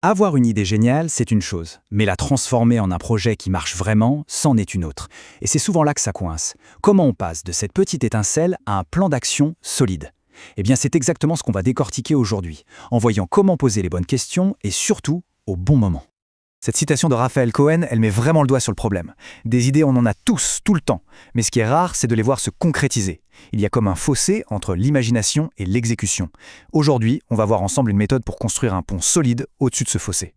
Avoir une idée géniale, c'est une chose, mais la transformer en un projet qui marche vraiment, c'en est une autre. Et c'est souvent là que ça coince. Comment on passe de cette petite étincelle à un plan d'action solide? Eh bien, c'est exactement ce qu'on va décortiquer aujourd'hui, en voyant comment poser les bonnes questions et surtout au bon moment. Cette citation de Raphaël Cohen, elle met vraiment le doigt sur le problème. Des idées, on en a tous, tout le temps. Mais ce qui est rare, c'est de les voir se concrétiser. Il y a comme un fossé entre l'imagination et l'exécution. Aujourd'hui, on va voir ensemble une méthode pour construire un pont solide au-dessus de ce fossé.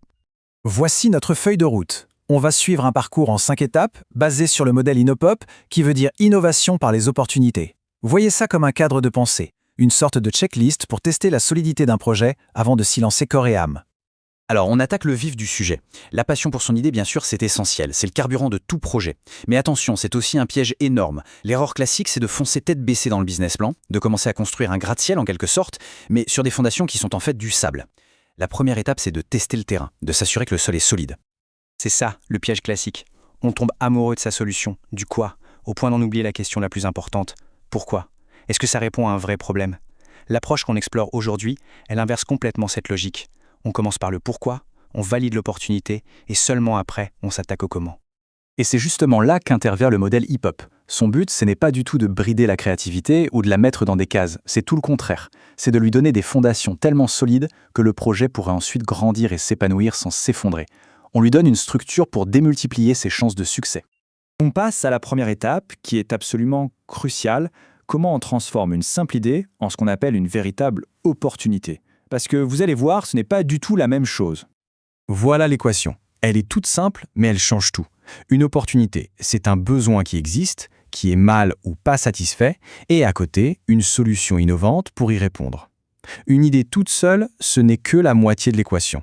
Voici notre feuille de route. On va suivre un parcours en 5 étapes, basé sur le modèle Innopop, qui veut dire innovation par les opportunités. Voyez ça comme un cadre de pensée, une sorte de checklist pour tester la solidité d'un projet avant de s'y lancer corps et âme. Alors, on attaque le vif du sujet. La passion pour son idée, bien sûr, c'est essentiel. C'est le carburant de tout projet. Mais attention, c'est aussi un piège énorme. L'erreur classique, c'est de foncer tête baissée dans le business plan, de commencer à construire un gratte-ciel en quelque sorte, mais sur des fondations qui sont en fait du sable. La première étape, c'est de tester le terrain, de s'assurer que le sol est solide. C'est ça, le piège classique. On tombe amoureux de sa solution, du quoi, au point d'en oublier la question la plus importante. Pourquoi? Est-ce que ça répond à un vrai problème? L'approche qu'on explore aujourd'hui, elle inverse complètement cette logique. On commence par le pourquoi, on valide l'opportunité, et seulement après, on s'attaque au comment. Et c'est justement là qu'intervient le modèle hip-hop. Son but, ce n'est pas du tout de brider la créativité ou de la mettre dans des cases, c'est tout le contraire. C'est de lui donner des fondations tellement solides que le projet pourrait ensuite grandir et s'épanouir sans s'effondrer. On lui donne une structure pour démultiplier ses chances de succès. On passe à la première étape, qui est absolument cruciale. Comment on transforme une simple idée en ce qu'on appelle une véritable opportunité? Parce que vous allez voir, ce n'est pas du tout la même chose. Voilà l'équation. Elle est toute simple, mais elle change tout. Une opportunité, c'est un besoin qui existe, qui est mal ou pas satisfait, et à côté, une solution innovante pour y répondre. Une idée toute seule, ce n'est que la moitié de l'équation.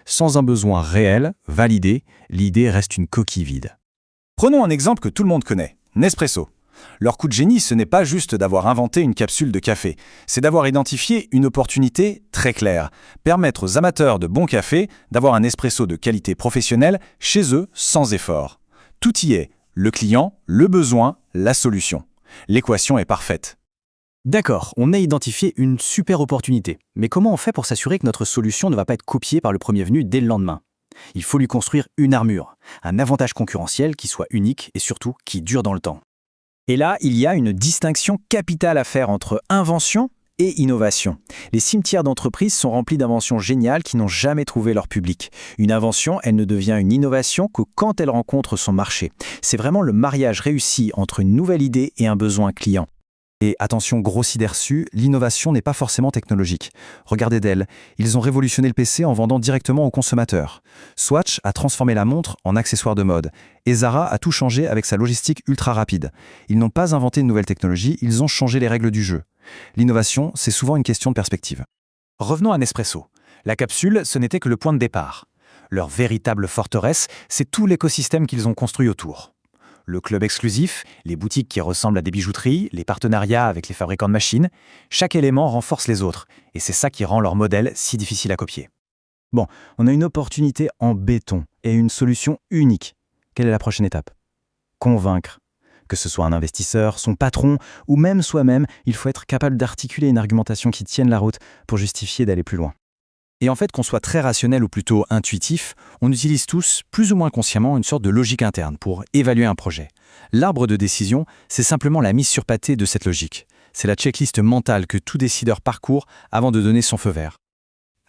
Sans un besoin réel, validé, l'idée reste une coquille vide. Prenons un exemple que tout le monde connaît, Nespresso. Leur coup de génie, ce n'est pas juste d'avoir inventé une capsule de café, c'est d'avoir identifié une opportunité très claire, permettre aux amateurs de bon café d'avoir un espresso de qualité professionnelle chez eux sans effort. Tout y est, le client, le besoin, la solution. L'équation est parfaite. D'accord, on a identifié une super opportunité. Mais comment on fait pour s'assurer que notre solution ne va pas être copiée par le premier venu dès le lendemain? Il faut lui construire une armure, un avantage concurrentiel qui soit unique et surtout qui dure dans le temps. Et là, il y a une distinction capitale à faire entre invention et innovation. Les cimetières d'entreprises sont remplis d'inventions géniales qui n'ont jamais trouvé leur public. Une invention, elle ne devient une innovation que quand elle rencontre son marché. C'est vraiment le mariage réussi entre une nouvelle idée et un besoin client. Et attention, gros idée reçue, l'innovation n'est pas forcément technologique. Regardez Dell, ils ont révolutionné le PC en vendant directement aux consommateurs. Swatch a transformé la montre en accessoire de mode. Et Zara a tout changé avec sa logistique ultra rapide. Ils n'ont pas inventé une nouvelle technologie, ils ont changé les règles du jeu. L'innovation, c'est souvent une question de perspective. Revenons à Nespresso. La capsule, ce n'était que le point de départ. Leur véritable forteresse, c'est tout l'écosystème qu'ils ont construit autour. Le club exclusif, les boutiques qui ressemblent à des bijouteries, les partenariats avec les fabricants de machines, chaque élément renforce les autres, et c'est ça qui rend leur modèle si difficile à copier. Bon, on a une opportunité en béton et une solution unique. Quelle est la prochaine étape? Convaincre. Que ce soit un investisseur, son patron ou même soi-même, il faut être capable d'articuler une argumentation qui tienne la route pour justifier d'aller plus loin. Et en fait, qu'on soit très rationnel ou plutôt intuitif, on utilise tous, plus ou moins consciemment, une sorte de logique interne pour évaluer un projet. L'arbre de décision, c'est simplement la mise sur papier de cette logique. C'est la checklist mentale que tout décideur parcourt avant de donner son feu vert.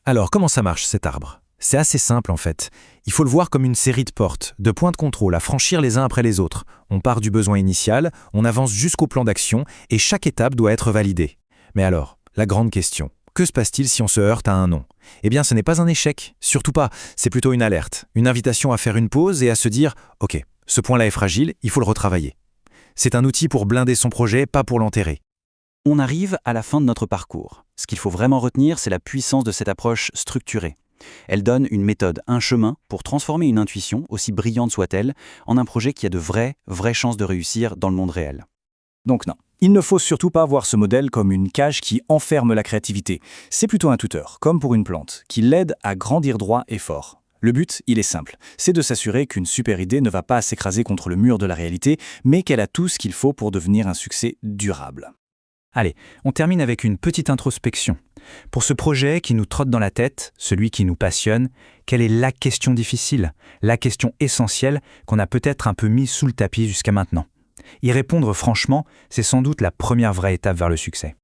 Alors, comment ça marche cet arbre? C'est assez simple en fait. Il faut le voir comme une série de portes, de points de contrôle à franchir les uns après les autres. On part du besoin initial, on avance jusqu'au plan d'action et chaque étape doit être validée. Mais alors, la grande question. Que se passe-t-il si on se heurte à un non? Eh bien, ce n'est pas un échec, surtout pas. C'est plutôt une alerte, une invitation à faire une pause et à se dire « Ok, ce point-là est fragile, il faut le retravailler ». C'est un outil pour blinder son projet, pas pour l'enterrer. On arrive à la fin de notre parcours. Ce qu'il faut vraiment retenir, c'est la puissance de cette approche structurée. Elle donne une méthode, un chemin pour transformer une intuition, aussi brillante soit-elle, en un projet qui a de vraies chances de réussir dans le monde réel. Donc non, il ne faut surtout pas voir ce modèle comme une cage qui enferme la créativité. C'est plutôt un tuteur, comme pour une plante, qui l'aide à grandir droit et fort. Le but, il est simple, c'est de s'assurer qu'une super idée ne va pas s'écraser contre le mur de la réalité, mais qu'elle a tout ce qu'il faut pour devenir un succès durable. Allez, on termine avec une petite introspection. Pour ce projet qui nous trotte dans la tête, celui qui nous passionne, quelle est la question difficile, la question essentielle qu'on a peut-être un peu mise sous le tapis jusqu'à maintenant? Y répondre franchement, c'est sans doute la première vraie étape vers le succès.